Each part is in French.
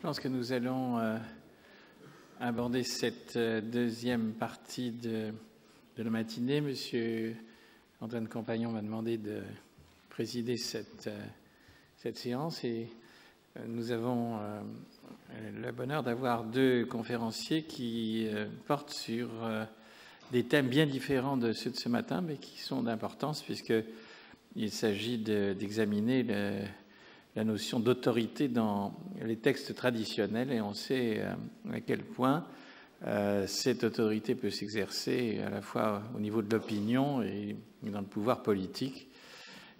pense que nous allons aborder cette deuxième partie de la matinée. Monsieur Antoine Compagnon m'a demandé de présider cette séance et nous avons le bonheur d'avoir deux conférenciers qui portent sur des thèmes bien différents de ceux de ce matin, mais qui sont d'importance puisqu'il s'agit d'examiner la notion d'autorité dans les textes traditionnels, et on sait à quel point cette autorité peut s'exercer à la fois au niveau de l'opinion et dans le pouvoir politique.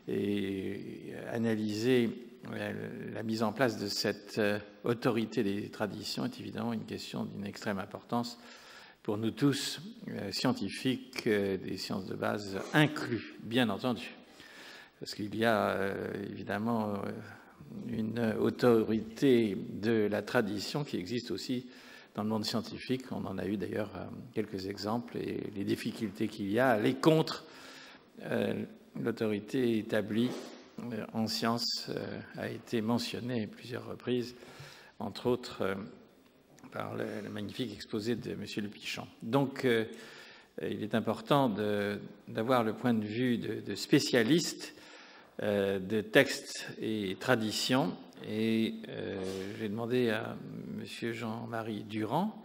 Et analyser la mise en place de cette autorité des traditions est évidemment une question d'une extrême importance pour nous tous, scientifiques, des sciences de base inclus, bien entendu. Parce qu'il y a évidemment une autorité de la tradition qui existe aussi dans le monde scientifique. On en a eu d'ailleurs quelques exemples, et les difficultés qu'il y a à aller contre l'autorité établie en science a été mentionnée à plusieurs reprises, entre autres par le magnifique exposé de M. Le Pichon. Donc, il est important d'avoir le point de vue de spécialistes de textes et traditions. Et j'ai demandé à M. Jean-Marie Durand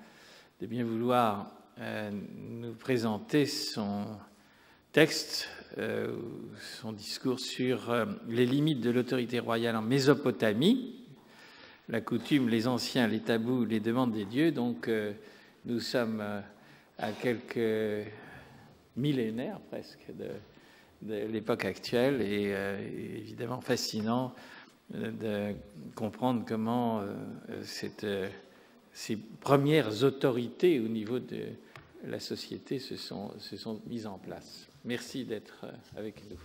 de bien vouloir nous présenter son texte, son discours sur les limites de l'autorité royale en Mésopotamie, la coutume, les anciens, les tabous, les demandes des dieux. Donc nous sommes à quelques millénaires presque de l'époque actuelle, et évidemment fascinant de comprendre comment ces premières autorités au niveau de la société se sont mises en place. Merci d'être avec nous.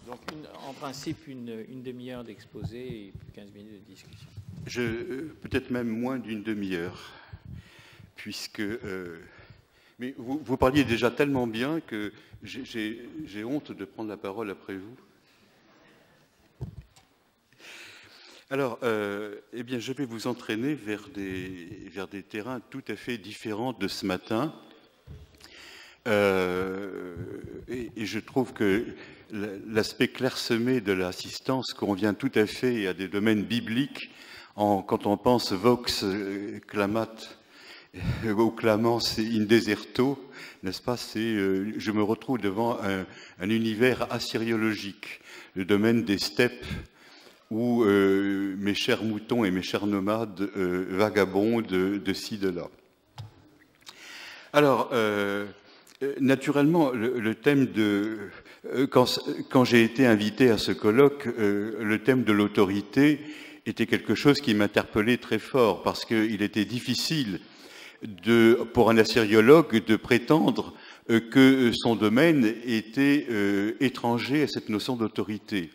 Donc, en principe, une demi-heure d'exposé et 15 minutes de discussion. Peut-être même moins d'une demi-heure, puisque... mais vous parliez déjà tellement bien que j'ai honte de prendre la parole après vous. Alors, eh bien, je vais vous entraîner vers des terrains tout à fait différents de ce matin. Et je trouve que l'aspect clairsemé de l'assistance convient tout à fait à des domaines bibliques. Quand on pense vox clamat ou clamans in deserto, n'est-ce pas? Je me retrouve devant un univers assyriologique, le domaine des steppes, où mes chers moutons et mes chers nomades vagabondent de ci, de là. Alors, naturellement, le thème de... Quand j'ai été invité à ce colloque, le thème de l'autorité était quelque chose qui m'interpellait très fort, parce qu'il était difficile pour un assyriologue de prétendre que son domaine était étranger à cette notion d'autorité.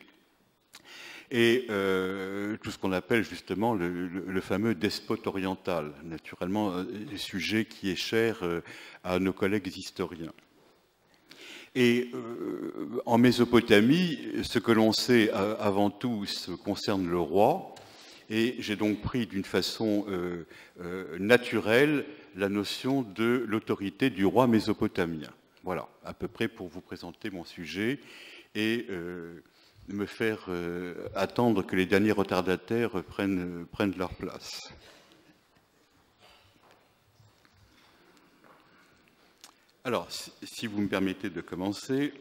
Et tout ce qu'on appelle justement le fameux despote oriental, naturellement un sujet qui est cher à nos collègues historiens. Et en Mésopotamie, ce que l'on sait avant tout concerne le roi, et j'ai donc pris d'une façon naturelle la notion de l'autorité du roi mésopotamien. Voilà, à peu près pour vous présenter mon sujet et me faire attendre que les derniers retardataires prennent leur place. Alors, si vous me permettez de commencer,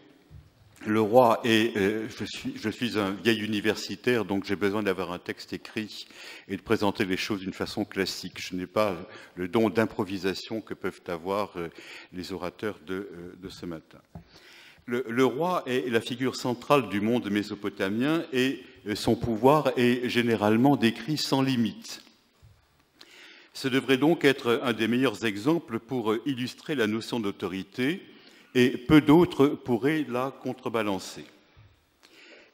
le roi est... je suis un vieil universitaire, donc j'ai besoin d'avoir un texte écrit et de présenter les choses d'une façon classique. Je n'ai pas le don d'improvisation que peuvent avoir les orateurs de ce matin. Le roi est la figure centrale du monde mésopotamien et son pouvoir est généralement décrit sans limite. Ce devrait donc être un des meilleurs exemples pour illustrer la notion d'autorité, et peu d'autres pourraient la contrebalancer.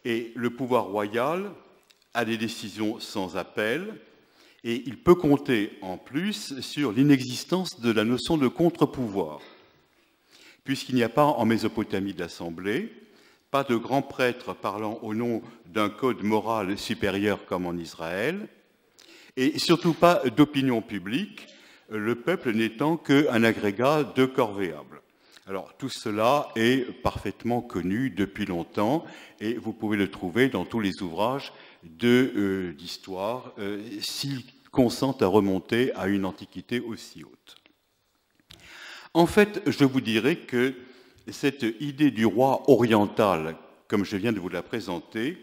Et le pouvoir royal a des décisions sans appel, et il peut compter en plus sur l'inexistence de la notion de contre-pouvoir, puisqu'il n'y a pas en Mésopotamie d'assemblée, pas de grand prêtre parlant au nom d'un code moral supérieur comme en Israël, et surtout pas d'opinion publique, le peuple n'étant qu'un agrégat de corvéables. Alors tout cela est parfaitement connu depuis longtemps et vous pouvez le trouver dans tous les ouvrages d'histoire s'ils consentent à remonter à une antiquité aussi haute. En fait, je vous dirais que cette idée du roi oriental, comme je viens de vous la présenter,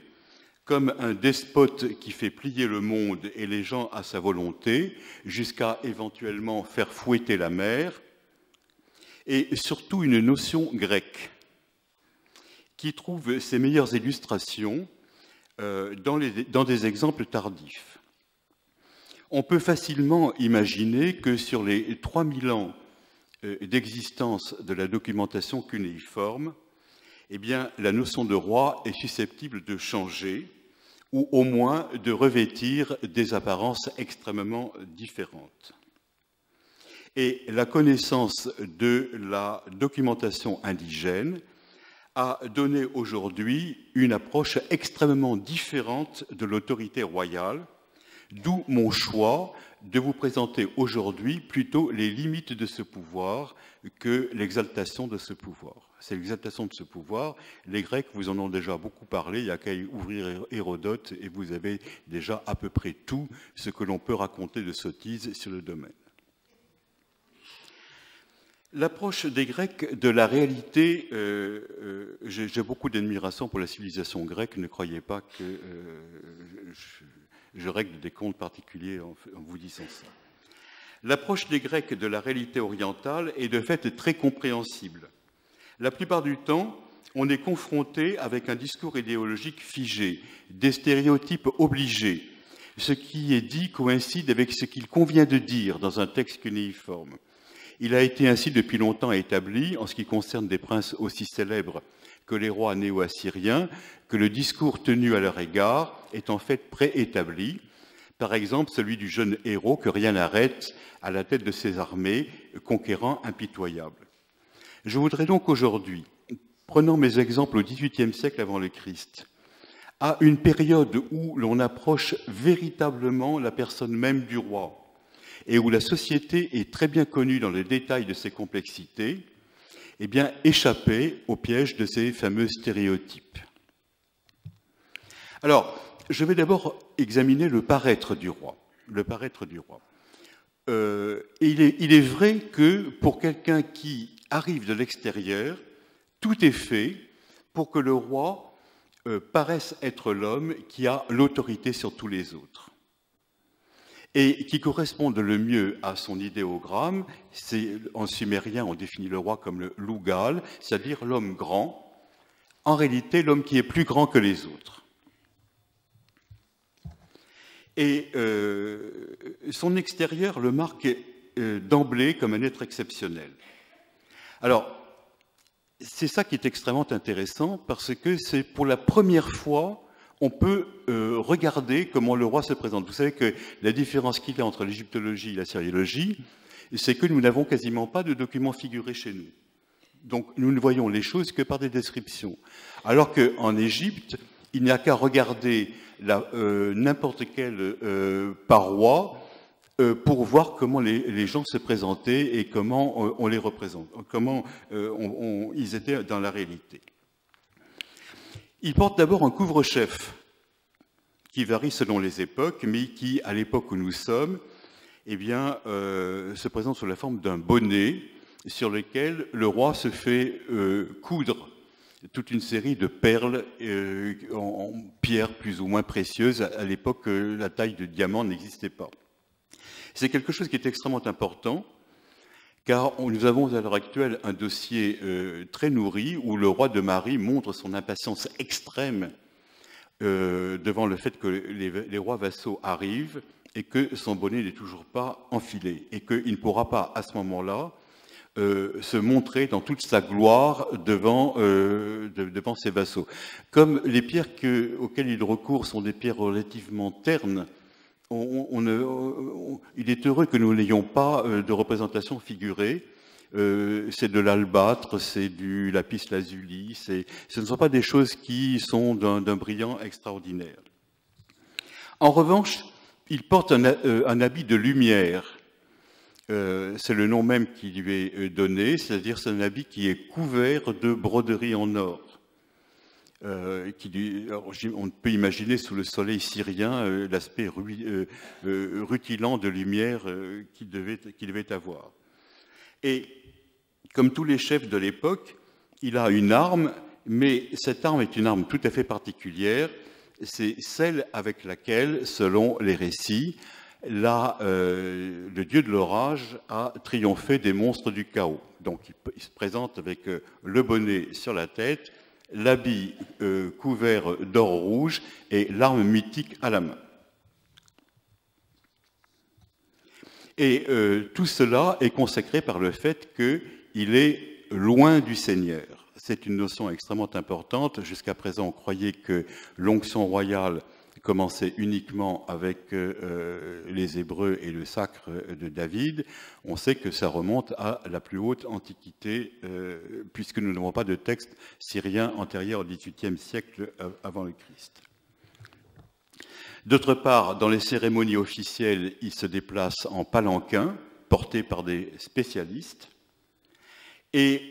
comme un despote qui fait plier le monde et les gens à sa volonté, jusqu'à éventuellement faire fouetter la mer, et surtout une notion grecque qui trouve ses meilleures illustrations dans des exemples tardifs. On peut facilement imaginer que sur les 3000 ans d'existence de la documentation cunéiforme, eh bien, la notion de roi est susceptible de changer ou au moins de revêtir des apparences extrêmement différentes. Et la connaissance de la documentation indigène a donné aujourd'hui une approche extrêmement différente de l'autorité royale, d'où mon choix de vous présenter aujourd'hui plutôt les limites de ce pouvoir que l'exaltation de ce pouvoir. C'est l'exaltation de ce pouvoir. Les Grecs vous en ont déjà beaucoup parlé, il n'y a qu'à ouvrir Hérodote et vous avez déjà à peu près tout ce que l'on peut raconter de sottises sur le domaine. L'approche des Grecs de la réalité, j'ai beaucoup d'admiration pour la civilisation grecque, ne croyez pas que je règle des comptes particuliers en vous disant ça. L'approche des Grecs de la réalité orientale est de fait très compréhensible. La plupart du temps, on est confronté avec un discours idéologique figé, des stéréotypes obligés. Ce qui est dit coïncide avec ce qu'il convient de dire dans un texte cunéiforme. Il a été ainsi depuis longtemps établi, en ce qui concerne des princes aussi célèbres que les rois néo-assyriens, que le discours tenu à leur égard est en fait préétabli. Par exemple, celui du jeune héros que rien n'arrête à la tête de ses armées, conquérant impitoyable. Je voudrais donc aujourd'hui, prenant mes exemples au XVIIIe siècle avant le Christ, à une période où l'on approche véritablement la personne même du roi et où la société est très bien connue dans le détail de ses complexités, eh bien, échapper au piège de ces fameux stéréotypes. Alors, je vais d'abord examiner le paraître du roi. Le paraître du roi. Il est vrai que pour quelqu'un qui arrive de l'extérieur, tout est fait pour que le roi paraisse être l'homme qui a l'autorité sur tous les autres. Et qui corresponde le mieux à son idéogramme, c'est en sumérien on définit le roi comme le Lugal, c'est-à-dire l'homme grand, en réalité l'homme qui est plus grand que les autres. Et son extérieur le marque d'emblée comme un être exceptionnel. Alors, c'est ça qui est extrêmement intéressant, parce que c'est pour la première fois on peut regarder comment le roi se présente. Vous savez que la différence qu'il y a entre l'égyptologie et la syriologie, c'est que nous n'avons quasiment pas de documents figurés chez nous. Donc nous ne voyons les choses que par des descriptions. Alors qu'en Égypte, il n'y a qu'à regarder n'importe quelle paroi pour voir comment les gens se présentaient et comment on les représente, comment ils étaient dans la réalité. Il porte d'abord un couvre-chef qui varie selon les époques, mais qui, à l'époque où nous sommes, eh bien, se présente sous la forme d'un bonnet sur lequel le roi se fait coudre toute une série de perles en pierres plus ou moins précieuses. À l'époque, la taille de diamant n'existait pas. C'est quelque chose qui est extrêmement important, car nous avons à l'heure actuelle un dossier très nourri où le roi de Marie montre son impatience extrême devant le fait que les rois vassaux arrivent et que son bonnet n'est toujours pas enfilé et qu'il ne pourra pas à ce moment-là se montrer dans toute sa gloire devant ses vassaux. Comme les pierres auxquelles il recourt sont des pierres relativement ternes, il est heureux que nous n'ayons pas de représentation figurée. C'est de l'albâtre, c'est du lapis lazuli, ce ne sont pas des choses qui sont d'un brillant extraordinaire. En revanche, Il porte un habit de lumière. C'est le nom même qui lui est donné, c'est-à-dire c'est un habit qui est couvert de broderies en or. On peut imaginer sous le soleil syrien l'aspect rutilant de lumière qu'il devait avoir. Et comme tous les chefs de l'époque, il a une arme, mais cette arme est une arme tout à fait particulière. C'est celle avec laquelle, selon les récits, le dieu de l'orage a triomphé des monstres du chaos. Donc il se présente avec le bonnet sur la tête, l'habit couvert d'or rouge et l'arme mythique à la main. Et tout cela est consacré par le fait qu'il est loin du Seigneur. C'est une notion extrêmement importante. Jusqu'à présent, on croyait que l'onction royale commençait uniquement avec les Hébreux et le sacre de David. On sait que ça remonte à la plus haute antiquité, puisque nous n'avons pas de texte syrien antérieur au XVIIIe siècle avant le Christ. D'autre part, dans les cérémonies officielles, il se déplace en palanquin, porté par des spécialistes. Et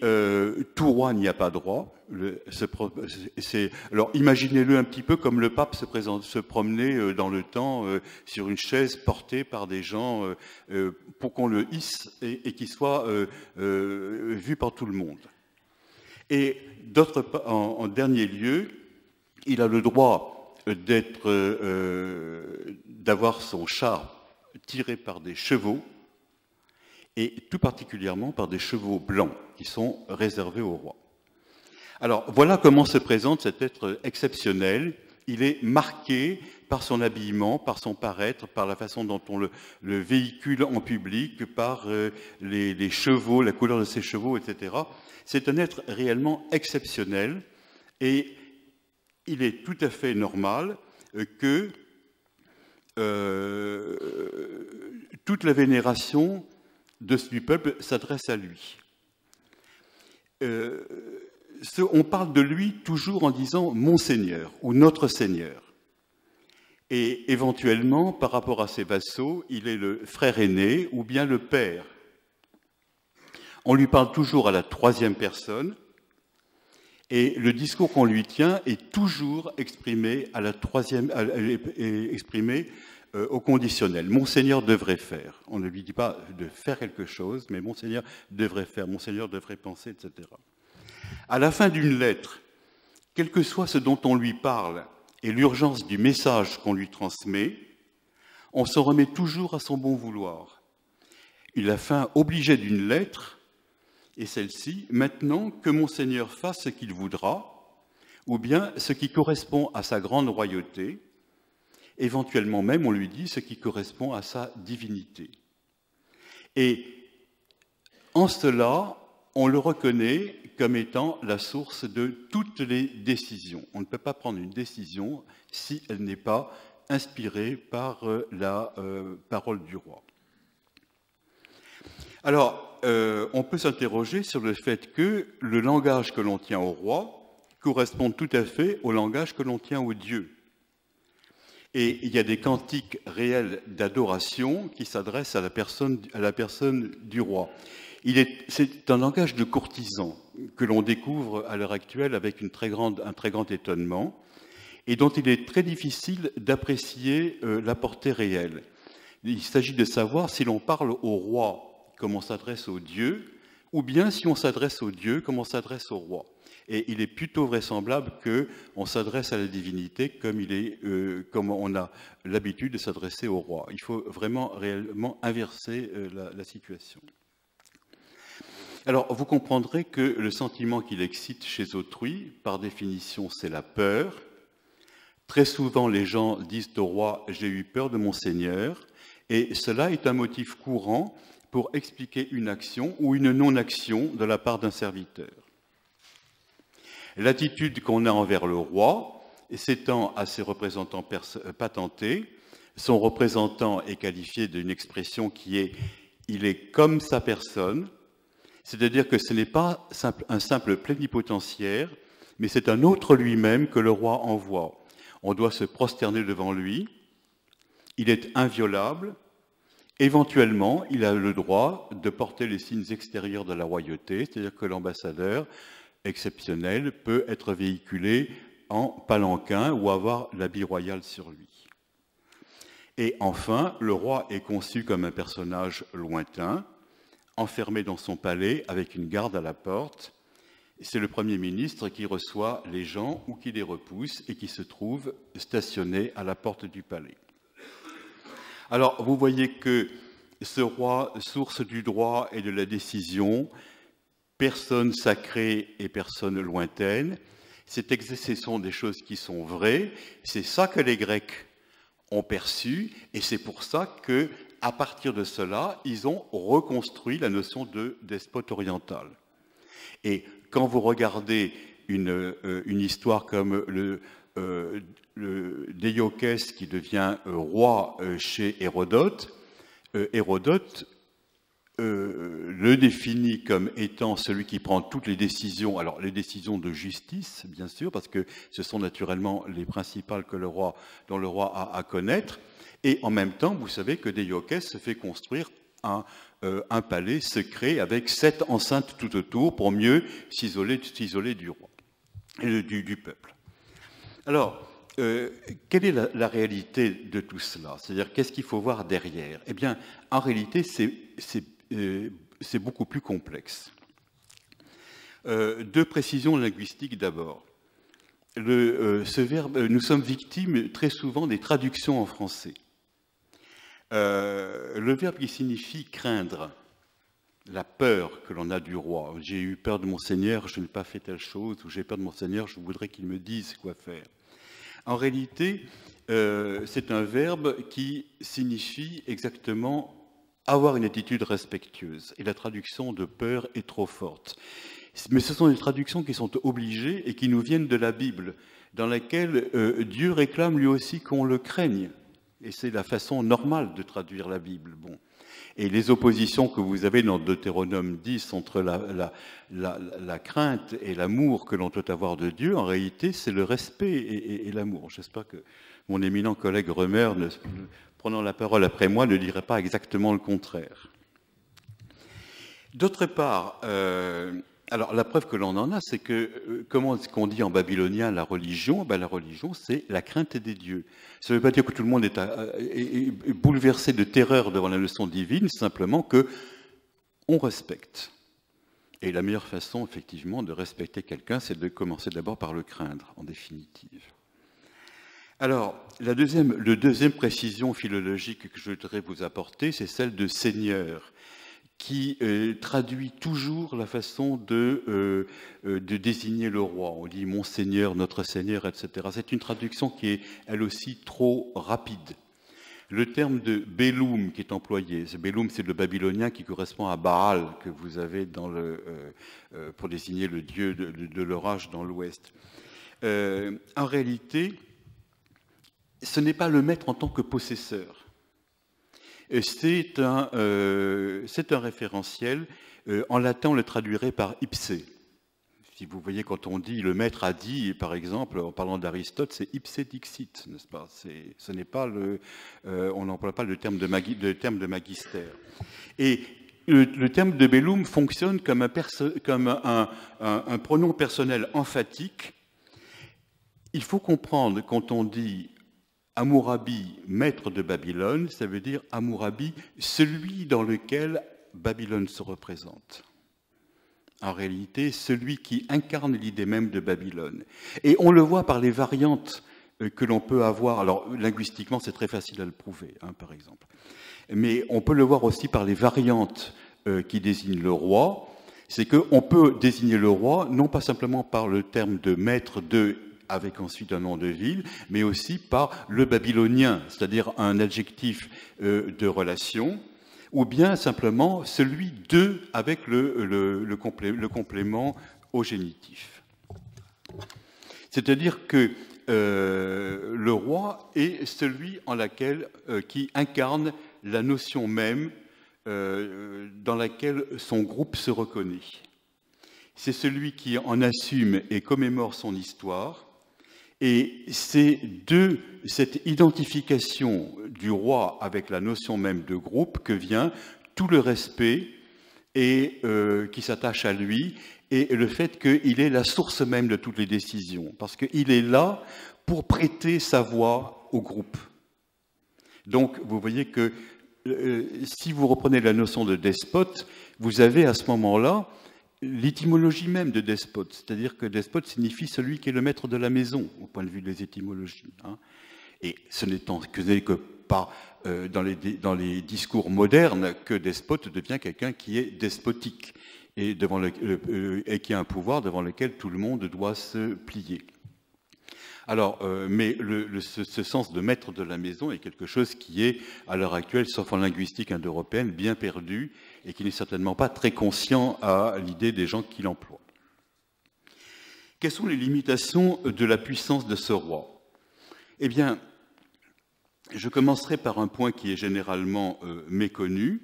tout roi n'y a pas droit. Alors imaginez-le un petit peu comme le pape se promenait dans le temps sur une chaise portée par des gens pour qu'on le hisse et qu'il soit vu par tout le monde. Et en dernier lieu, il a le droit d'avoir son char tiré par des chevaux, et tout particulièrement par des chevaux blancs qui sont réservés au roi. Alors voilà comment se présente cet être exceptionnel. Il est marqué par son habillement, par son paraître, par la façon dont on le véhicule en public, par les chevaux, la couleur de ses chevaux, etc. C'est un être réellement exceptionnel et il est tout à fait normal que toute la vénération du peuple s'adresse à lui. On parle de lui toujours en disant « Mon Seigneur » ou « Notre Seigneur ». Et éventuellement, par rapport à ses vassaux, il est le frère aîné ou bien le père. On lui parle toujours à la troisième personne et le discours qu'on lui tient est toujours exprimé à la troisième, exprimé au conditionnel. Monseigneur devrait faire. On ne lui dit pas de faire quelque chose, mais Monseigneur devrait faire, Monseigneur devrait penser, etc. À la fin d'une lettre, quel que soit ce dont on lui parle et l'urgence du message qu'on lui transmet, on s'en remet toujours à son bon vouloir. La fin obligée d'une lettre est celle-ci: maintenant que Monseigneur fasse ce qu'il voudra, ou bien ce qui correspond à sa grande royauté. Éventuellement même, on lui dit ce qui correspond à sa divinité. Et en cela, on le reconnaît comme étant la source de toutes les décisions. On ne peut pas prendre une décision si elle n'est pas inspirée par la parole du roi. Alors, on peut s'interroger sur le fait que le langage que l'on tient au roi correspond tout à fait au langage que l'on tient au Dieu. Et il y a des cantiques réels d'adoration qui s'adressent à la personne du roi. C'est un langage de courtisan que l'on découvre à l'heure actuelle avec un très grand étonnement et dont il est très difficile d'apprécier la portée réelle. Il s'agit de savoir si l'on parle au roi comme on s'adresse au Dieu, ou bien si on s'adresse au Dieu comme on s'adresse au roi. Et il est plutôt vraisemblable qu'on s'adresse à la divinité comme on a l'habitude de s'adresser au roi. Il faut vraiment réellement inverser la situation. Alors, vous comprendrez que le sentiment qu'il excite chez autrui, par définition, c'est la peur. Très souvent, les gens disent au roi « j'ai eu peur de mon Seigneur », et cela est un motif courant pour expliquer une action ou une non-action de la part d'un serviteur. L'attitude qu'on a envers le roi s'étend à ses représentants patentés. Son représentant est qualifié d'une expression qui est « il est comme sa personne », c'est-à-dire que ce n'est pas un simple plénipotentiaire, mais c'est un autre lui-même que le roi envoie. On doit se prosterner devant lui, il est inviolable. Éventuellement, il a le droit de porter les signes extérieurs de la royauté, c'est-à-dire que l'ambassadeur exceptionnel peut être véhiculé en palanquin ou avoir l'habit royal sur lui. Et enfin, le roi est conçu comme un personnage lointain, enfermé dans son palais avec une garde à la porte. C'est le Premier ministre qui reçoit les gens ou qui les repousse et qui se trouve stationné à la porte du palais. Alors, vous voyez que ce roi, source du droit et de la décision, personne sacrée et personne lointaine, ce sont des choses qui sont vraies, c'est ça que les Grecs ont perçu, et c'est pour ça qu'à partir de cela, ils ont reconstruit la notion de despote oriental. Et quand vous regardez une histoire comme le Déiokès qui devient roi chez Hérodote, Hérodote le définit comme étant celui qui prend toutes les décisions, alors les décisions de justice, bien sûr, parce que ce sont naturellement les principales dont le roi a à connaître, et en même temps, vous savez que Déiokès se fait construire un palais secret avec 7 enceintes tout autour pour mieux s'isoler du roi, et du peuple. Alors, quelle est la réalité de tout cela? C'est-à-dire, qu'est-ce qu'il faut voir derrière? Eh bien, en réalité, c'est beaucoup plus complexe. 2 précisions linguistiques d'abord. Ce verbe, nous sommes victimes très souvent des traductions en français. Le verbe qui signifie craindre, la peur que l'on a du roi. J'ai eu peur de mon Seigneur, je n'ai pas fait telle chose, ou j'ai peur de mon Seigneur, je voudrais qu'il me dise quoi faire. En réalité, c'est un verbe qui signifie exactement avoir une attitude respectueuse. Et la traduction de peur est trop forte. Mais ce sont des traductions qui sont obligées et qui nous viennent de la Bible, dans laquelle Dieu réclame lui aussi qu'on le craigne. Et c'est la façon normale de traduire la Bible. Bon. Et les oppositions que vous avez dans Deutéronome 10 entre la crainte et l'amour que l'on doit avoir de Dieu, en réalité, c'est le respect et l'amour. J'espère que mon éminent collègue Remer, prenant la parole après moi, ne dirait pas exactement le contraire. D'autre part, alors la preuve que l'on en a, c'est que, comment est-ce qu'on dit en babylonien la religion? La religion, c'est la crainte des dieux. Ça ne veut pas dire que tout le monde est bouleversé de terreur devant la leçon divine, simplement qu'on respecte. Et la meilleure façon, effectivement, de respecter quelqu'un, c'est de commencer d'abord par le craindre, en définitive. Alors, la deuxième précision philologique que je voudrais vous apporter, c'est celle de Seigneur, qui traduit toujours la façon de désigner le roi. On dit « mon Seigneur »,« notre Seigneur », etc. C'est une traduction qui est, elle aussi, trop rapide. Le terme de « Belum » qui est employé, ce Belum, c'est le babylonien qui correspond à Baal, que vous avez pour désigner le dieu de l'orage dans l'Ouest. En réalité, ce n'est pas le maître en tant que possesseur. C'est un référentiel. En latin, on le traduirait par ipse. Si vous voyez, quand on dit « le maître a dit », par exemple, en parlant d'Aristote, c'est ipse dixit, n'est-ce pas? Ce n'est pas on n'emploie pas le terme de magistère. Et le terme de bellum fonctionne comme un pronom personnel emphatique. Il faut comprendre, quand on dit Hammurabi, maître de Babylone, ça veut dire Hammurabi, celui dans lequel Babylone se représente. En réalité, celui qui incarne l'idée même de Babylone. Et on le voit par les variantes que l'on peut avoir. Alors, linguistiquement, c'est très facile à le prouver, par exemple. Mais on peut le voir aussi par les variantes qui désignent le roi. C'est qu'on peut désigner le roi, non pas simplement par le terme de maître de, avec ensuite un nom de ville, mais aussi par le babylonien, c'est-à-dire un adjectif de relation, ou bien simplement celui de avec le complément au génitif. C'est-à-dire que le roi est celui qui incarne la notion même dans laquelle son groupe se reconnaît. C'est celui qui en assume et commémore son histoire, Et c'est de cette identification du roi avec la notion même de groupe que vient tout le respect et qui s'attache à lui, et le fait qu'il est la source même de toutes les décisions, parce qu'il est là pour prêter sa voix au groupe. Donc, vous voyez que si vous reprenez la notion de despote, vous avez à ce moment-là l'étymologie même de despote, c'est-à-dire que despote signifie celui qui est le maître de la maison, au point de vue des étymologies. Hein. Et ce n'est que pas dans les discours modernes que despote devient quelqu'un qui est despotique et qui a un pouvoir devant lequel tout le monde doit se plier. Alors, mais ce sens de maître de la maison est quelque chose qui est, à l'heure actuelle, sauf en linguistique indo-européenne, bien perdu et qui n'est certainement pas très conscient à l'idée des gens qui l'emploient. Quelles sont les limitations de la puissance de ce roi? Eh bien, je commencerai par un point qui est généralement méconnu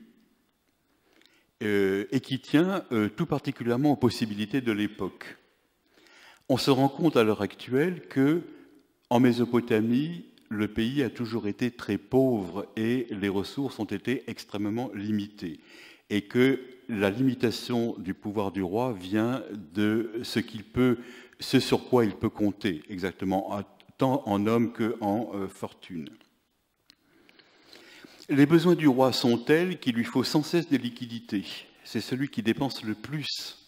et qui tient tout particulièrement aux possibilités de l'époque. On se rend compte à l'heure actuelle que, en Mésopotamie, le pays a toujours été très pauvre et les ressources ont été extrêmement limitées. Et que la limitation du pouvoir du roi vient de ce sur quoi il peut compter, exactement, tant en homme qu'en fortune. Les besoins du roi sont tels qu'il lui faut sans cesse des liquidités. C'est celui qui dépense le plus.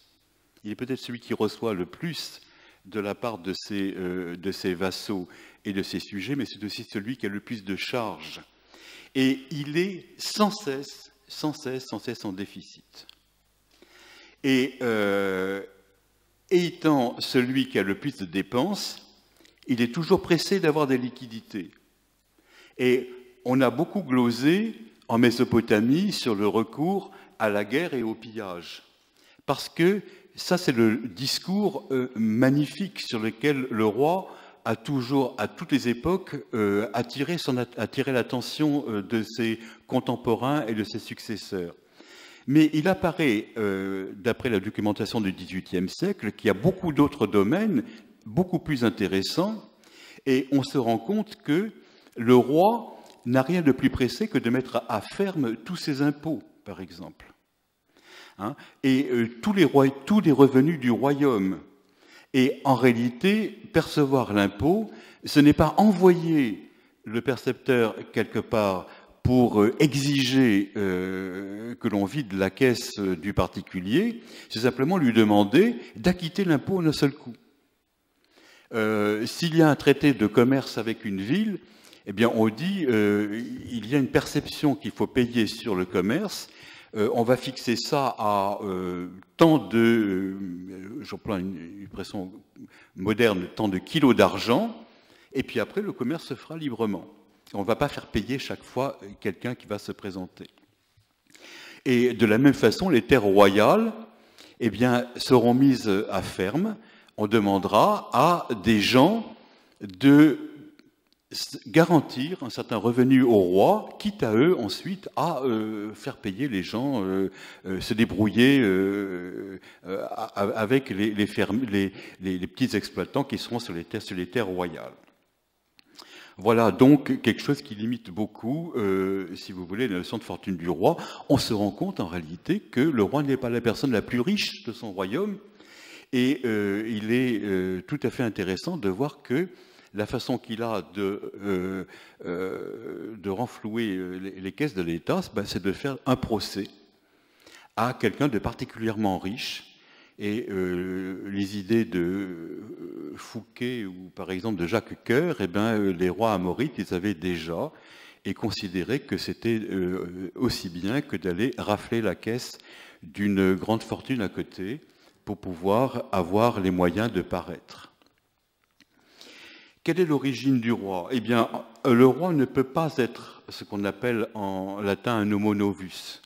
Il est peut-être celui qui reçoit le plus de la part de ses vassaux et de ses sujets, mais c'est aussi celui qui a le plus de charges. Et il est sans cesse en déficit. Et étant celui qui a le plus de dépenses, il est toujours pressé d'avoir des liquidités. Et on a beaucoup glosé en Mésopotamie sur le recours à la guerre et au pillage. Parce que ça, c'est le discours magnifique sur lequel le roi a toujours, à toutes les époques, attiré l'attention de ses contemporains et de ses successeurs. Mais il apparaît, d'après la documentation du XVIIIe siècle, qu'il y a beaucoup d'autres domaines beaucoup plus intéressants, et on se rend compte que le roi n'a rien de plus pressé que de mettre à ferme tous ses impôts, par exemple. Hein, et tous les revenus du royaume. Et en réalité, percevoir l'impôt, ce n'est pas envoyer le percepteur quelque part pour exiger que l'on vide la caisse du particulier, c'est simplement lui demander d'acquitter l'impôt en un seul coup. S'il y a un traité de commerce avec une ville, eh bien on dit il y a une perception qu'il faut payer sur le commerce. On va fixer ça à tant de, j'emploie une expression moderne, tant de kilos d'argent, et puis après le commerce se fera librement. On ne va pas faire payer chaque fois quelqu'un qui va se présenter. Et de la même façon, les terres royales, eh bien, seront mises à ferme. On demandera à des gens de garantir un certain revenu au roi, quitte à eux ensuite à faire payer les gens, se débrouiller avec les petits exploitants qui seront sur les terres royales. Voilà donc quelque chose qui limite beaucoup, si vous voulez, la notion de fortune du roi. On se rend compte en réalité que le roi n'est pas la personne la plus riche de son royaume, et il est tout à fait intéressant de voir que la façon qu'il a de renflouer les caisses de l'État, c'est de faire un procès à quelqu'un de particulièrement riche. Et les idées de Fouquet ou par exemple de Jacques Coeur, eh bien, les rois amorites, ils avaient déjà et considéraient que c'était aussi bien que d'aller rafler la caisse d'une grande fortune à côté pour pouvoir avoir les moyens de paraître. Quelle est l'origine du roi? Eh bien, le roi ne peut pas être ce qu'on appelle en latin un homo novus.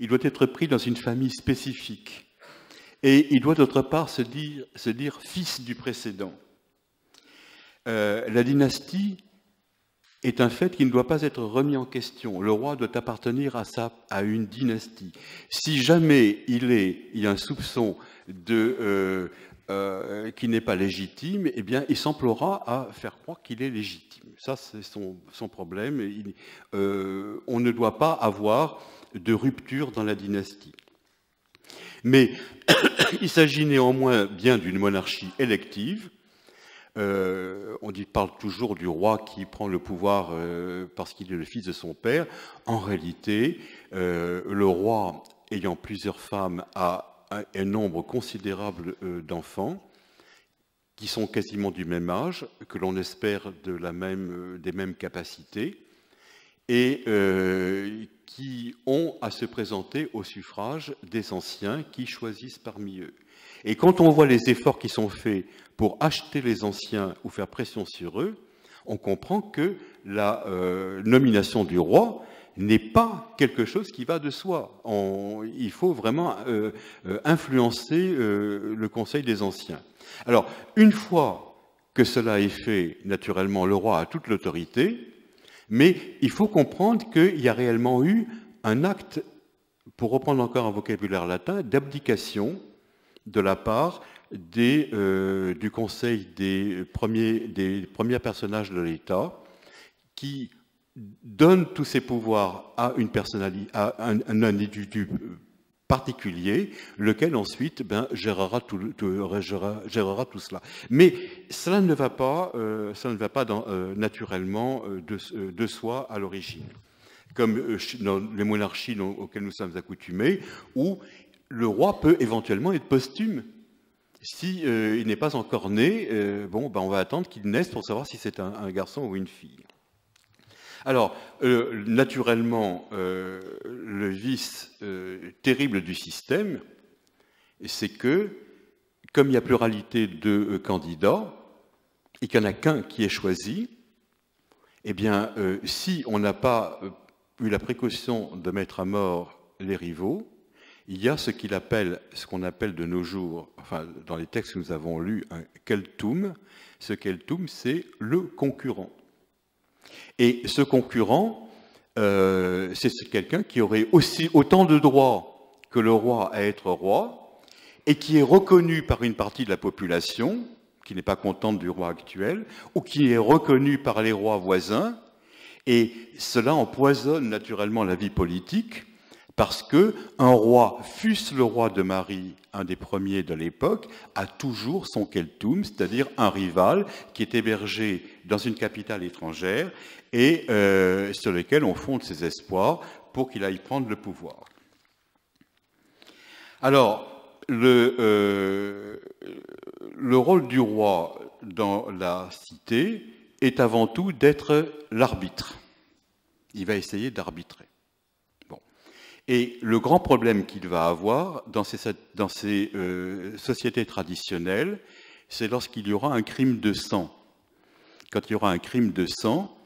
Il doit être pris dans une famille spécifique. Et il doit d'autre part se dire fils du précédent. La dynastie est un fait qui ne doit pas être remis en question. Le roi doit appartenir à une dynastie. Si jamais il y a un soupçon de qui n'est pas légitime, eh bien, il s'emploiera à faire croire qu'il est légitime. Ça, c'est son problème. On ne doit pas avoir de rupture dans la dynastie. Mais il s'agit néanmoins bien d'une monarchie élective. On parle toujours du roi qui prend le pouvoir parce qu'il est le fils de son père. En réalité, le roi, ayant plusieurs femmes, a un nombre considérable d'enfants qui sont quasiment du même âge, que l'on espère des mêmes capacités, et qui ont à se présenter au suffrage des anciens qui choisissent parmi eux. Et quand on voit les efforts qui sont faits pour acheter les anciens ou faire pression sur eux, on comprend que la nomination du roi n'est pas quelque chose qui va de soi. Il faut vraiment influencer le Conseil des anciens. Alors, une fois que cela est fait, naturellement, le roi a toute l'autorité, mais il faut comprendre qu'il y a réellement eu un acte, pour reprendre encore un vocabulaire latin, d'abdication de la part du Conseil des premiers personnages de l'État, qui donne tous ses pouvoirs à une personnalité, à un individu particulier, lequel ensuite gérera tout cela. Mais cela ne va pas, naturellement de soi à l'origine, comme dans les monarchies auxquelles nous sommes accoutumés, où le roi peut éventuellement être posthume. Si il n'est pas encore né, on va attendre qu'il naisse pour savoir si c'est un garçon ou une fille. Alors, naturellement, le vice terrible du système, c'est que, comme il y a pluralité de candidats, et qu'il n'y en a qu'un qui est choisi, eh bien, si on n'a pas eu la précaution de mettre à mort les rivaux, il y a ce qu'on appelle de nos jours, enfin, dans les textes que nous avons lus, un keltum. Ce keltum, c'est le concurrent. Et ce concurrent, c'est quelqu'un qui aurait autant de droits que le roi à être roi, et qui est reconnu par une partie de la population, qui n'est pas contente du roi actuel, ou qui est reconnu par les rois voisins, et cela empoisonne naturellement la vie politique, parce que un roi, fût-ce le roi de Marie, un des premiers de l'époque, a toujours son keltum, c'est-à-dire un rival qui est hébergé dans une capitale étrangère et sur lequel on fonde ses espoirs pour qu'il aille prendre le pouvoir. Alors, le rôle du roi dans la cité est avant tout d'être l'arbitre. Il va essayer d'arbitrer. Et le grand problème qu'il va avoir dans ces sociétés traditionnelles, c'est lorsqu'il y aura un crime de sang. Quand il y aura un crime de sang,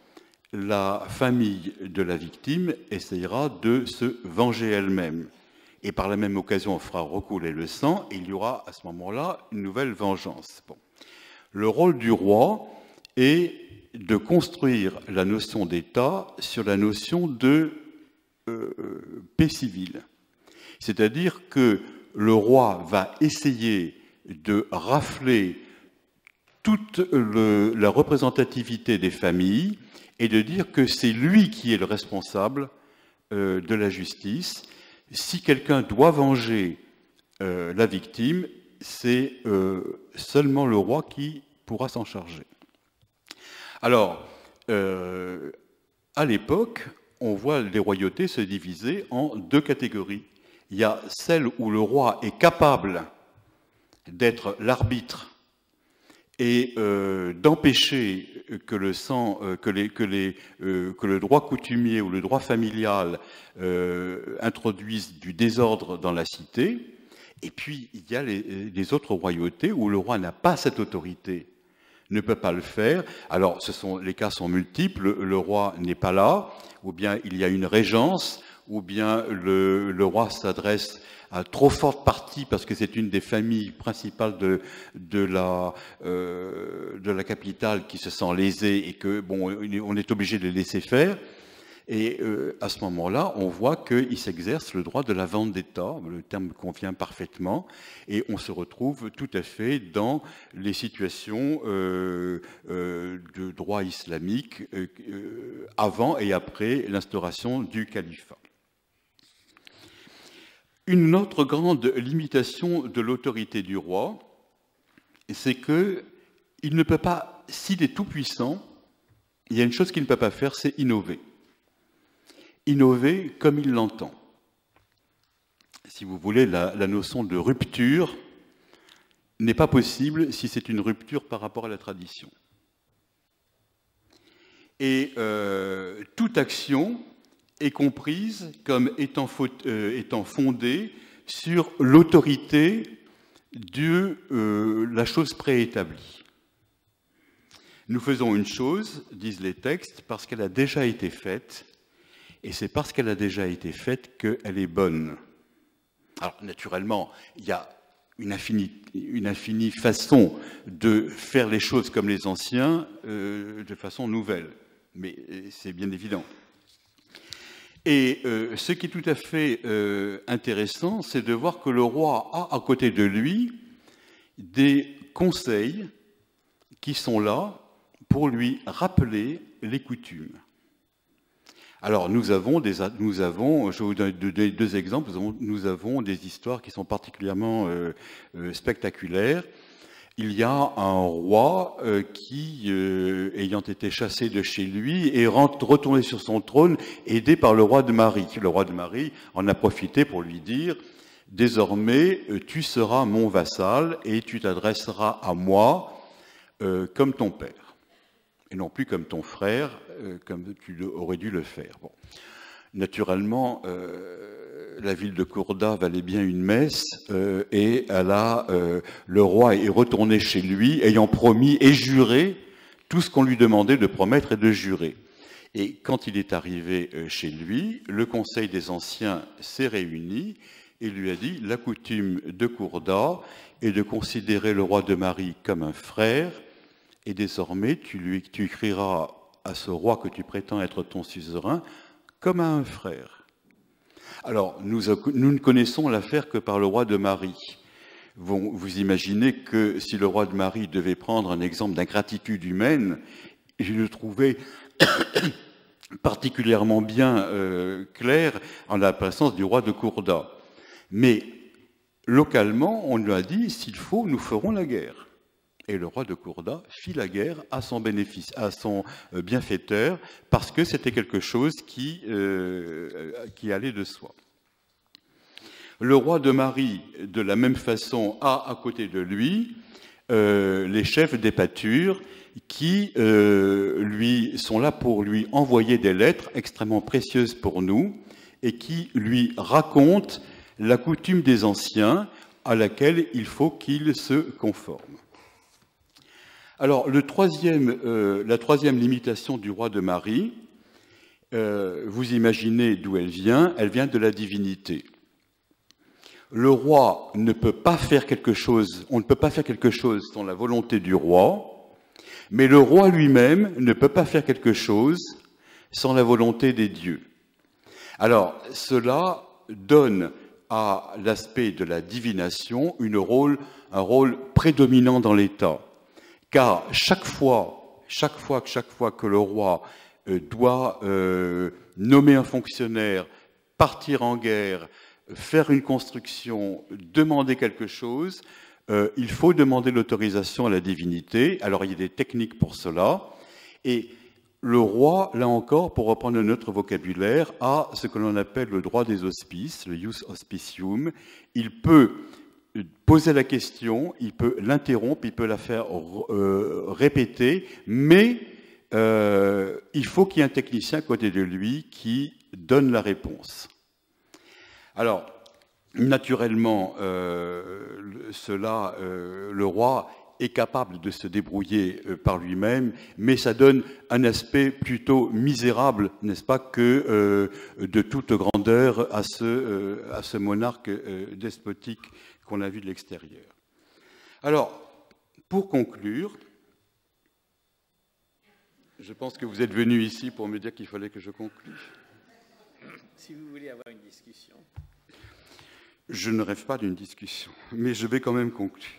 la famille de la victime essayera de se venger elle-même. Et par la même occasion, on fera recouler le sang, et il y aura à ce moment-là une nouvelle vengeance. Le rôle du roi est de construire la notion d'État sur la notion de paix civile. C'est-à-dire que le roi va essayer de rafler toute la représentativité des familles et de dire que c'est lui qui est le responsable de la justice. Si quelqu'un doit venger la victime, c'est seulement le roi qui pourra s'en charger. Alors, à l'époque, on voit les royautés se diviser en deux catégories. Il y a celle où le roi est capable d'être l'arbitre et d'empêcher que le droit coutumier ou le droit familial introduise du désordre dans la cité. Et puis, il y a les autres royautés où le roi n'a pas cette autorité, ne peut pas le faire. Alors, les cas sont multiples. Le roi n'est pas là, ou bien il y a une régence, ou bien le roi s'adresse à trop forte partie parce que c'est une des familles principales de la capitale qui se sent lésée et que on est obligé de les laisser faire. Et à ce moment-là, on voit qu'il s'exerce le droit de la vendetta, le terme convient parfaitement, et on se retrouve tout à fait dans les situations de droit islamique avant et après l'instauration du califat. Une autre grande limitation de l'autorité du roi, c'est qu'il ne peut pas, s'il est tout-puissant, il y a une chose qu'il ne peut pas faire, c'est innover. Innover comme il l'entend. Si vous voulez, la notion de rupture n'est pas possible si c'est une rupture par rapport à la tradition. Et toute action est comprise comme étant fondée sur l'autorité de la chose préétablie. Nous faisons une chose, disent les textes, parce qu'elle a déjà été faite, et c'est parce qu'elle a déjà été faite qu'elle est bonne. Alors, naturellement, il y a une infinie façon de faire les choses comme les anciens, de façon nouvelle, mais c'est bien évident. Et ce qui est tout à fait intéressant, c'est de voir que le roi a à côté de lui des conseils qui sont là pour lui rappeler les coutumes. Alors je vais vous donner deux exemples, nous avons des histoires qui sont particulièrement spectaculaires. Il y a un roi qui, ayant été chassé de chez lui, est retourné sur son trône, aidé par le roi de Marie. Le roi de Marie en a profité pour lui dire « Désormais, tu seras mon vassal et tu t'adresseras à moi comme ton père, et non plus comme ton frère, comme tu aurais dû le faire. » Bon. Naturellement, la ville de Courda valait bien une messe et le roi est retourné chez lui ayant promis et juré tout ce qu'on lui demandait de promettre et de jurer. Et quand il est arrivé chez lui, le conseil des anciens s'est réuni et lui a dit « La coutume de Courda est de considérer le roi de Marie comme un frère et désormais tu écriras à ce roi que tu prétends être ton suzerain comme à un frère. » Alors, nous ne connaissons l'affaire que par le roi de Marie. Vous imaginez que si le roi de Marie devait prendre un exemple d'ingratitude humaine, je le trouvais particulièrement bien clair en la présence du roi de Courda. Mais localement, on lui a dit, s'il faut, nous ferons la guerre. Et le roi de Courda fit la guerre à son bienfaiteur, parce que c'était quelque chose qui allait de soi. Le roi de Marie, de la même façon, a à côté de lui les chefs des pâtures qui lui sont là pour lui envoyer des lettres extrêmement précieuses pour nous et qui lui racontent la coutume des anciens à laquelle il faut qu'il se conforme. Alors, la troisième limitation du roi de Marie, vous imaginez d'où elle vient de la divinité. Le roi ne peut pas faire quelque chose, on ne peut pas faire quelque chose sans la volonté du roi, mais le roi lui-même ne peut pas faire quelque chose sans la volonté des dieux. Alors, cela donne à l'aspect de la divination un rôle prédominant dans l'État. Car chaque fois que le roi doit nommer un fonctionnaire, partir en guerre, faire une construction, demander quelque chose, il faut demander l'autorisation à la divinité. Alors il y a des techniques pour cela. Et le roi, là encore, pour reprendre notre vocabulaire, a ce que l'on appelle le droit des auspices, le ius auspicium. Il peut poser la question, il peut l'interrompre, il peut la faire répéter, mais il faut qu'il y ait un technicien à côté de lui qui donne la réponse. Alors, naturellement, le roi est capable de se débrouiller par lui-même, mais ça donne un aspect plutôt misérable, n'est-ce pas, que de toute grandeur à ce monarque despotique qu'on a vu de l'extérieur. Alors, pour conclure, Je pense que vous êtes venu ici pour me dire qu'il fallait que je conclue. Si vous voulez avoir une discussion. Je ne rêve pas d'une discussion, mais je vais quand même conclure.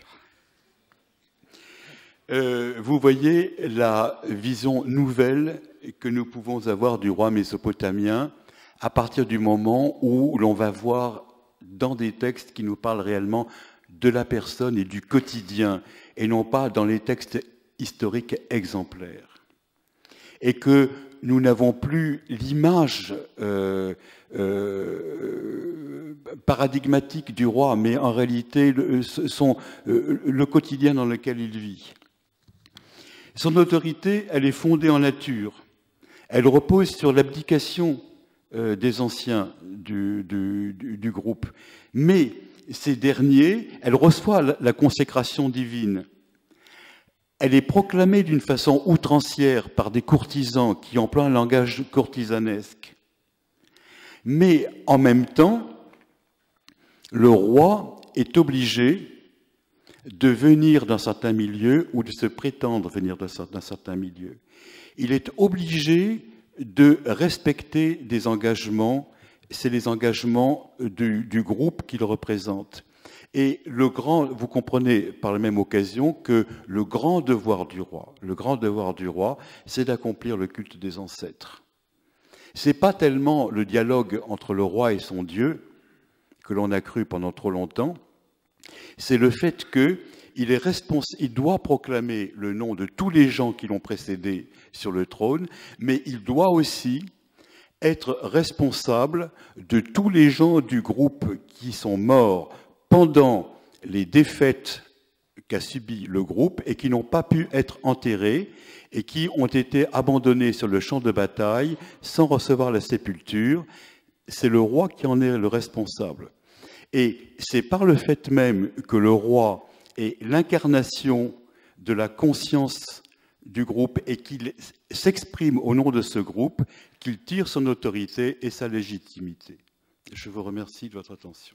Vous voyez la vision nouvelle que nous pouvons avoir du roi mésopotamien à partir du moment où l'on va voir dans des textes qui nous parlent réellement de la personne et du quotidien, et non pas dans les textes historiques exemplaires. Et que nous n'avons plus l'image paradigmatique du roi, mais en réalité le quotidien dans lequel il vit. Son autorité, elle est fondée en nature. Elle repose sur l'abdication des anciens du groupe. Mais ces derniers, elle reçoit la consécration divine. Elle est proclamée d'une façon outrancière par des courtisans qui emploient un langage courtisanesque. Mais en même temps, le roi est obligé de venir d'un certain milieu ou de se prétendre venir d'un certain milieu. Il est obligé de respecter des engagements, c'est les engagements du groupe qu'il représente. Et vous comprenez par la même occasion que le grand devoir du roi, c'est d'accomplir le culte des ancêtres. C'est pas tellement le dialogue entre le roi et son Dieu, que l'on a cru pendant trop longtemps, c'est le fait qu'il doit proclamer le nom de tous les gens qui l'ont précédé sur le trône, mais il doit aussi être responsable de tous les gens du groupe qui sont morts pendant les défaites qu'a subi le groupe et qui n'ont pas pu être enterrés et qui ont été abandonnés sur le champ de bataille sans recevoir la sépulture. C'est le roi qui en est le responsable. Et c'est par le fait même que le roi est l'incarnation de la conscience du groupe et qu'il s'exprime au nom de ce groupe qu'il tire son autorité et sa légitimité. Je vous remercie de votre attention.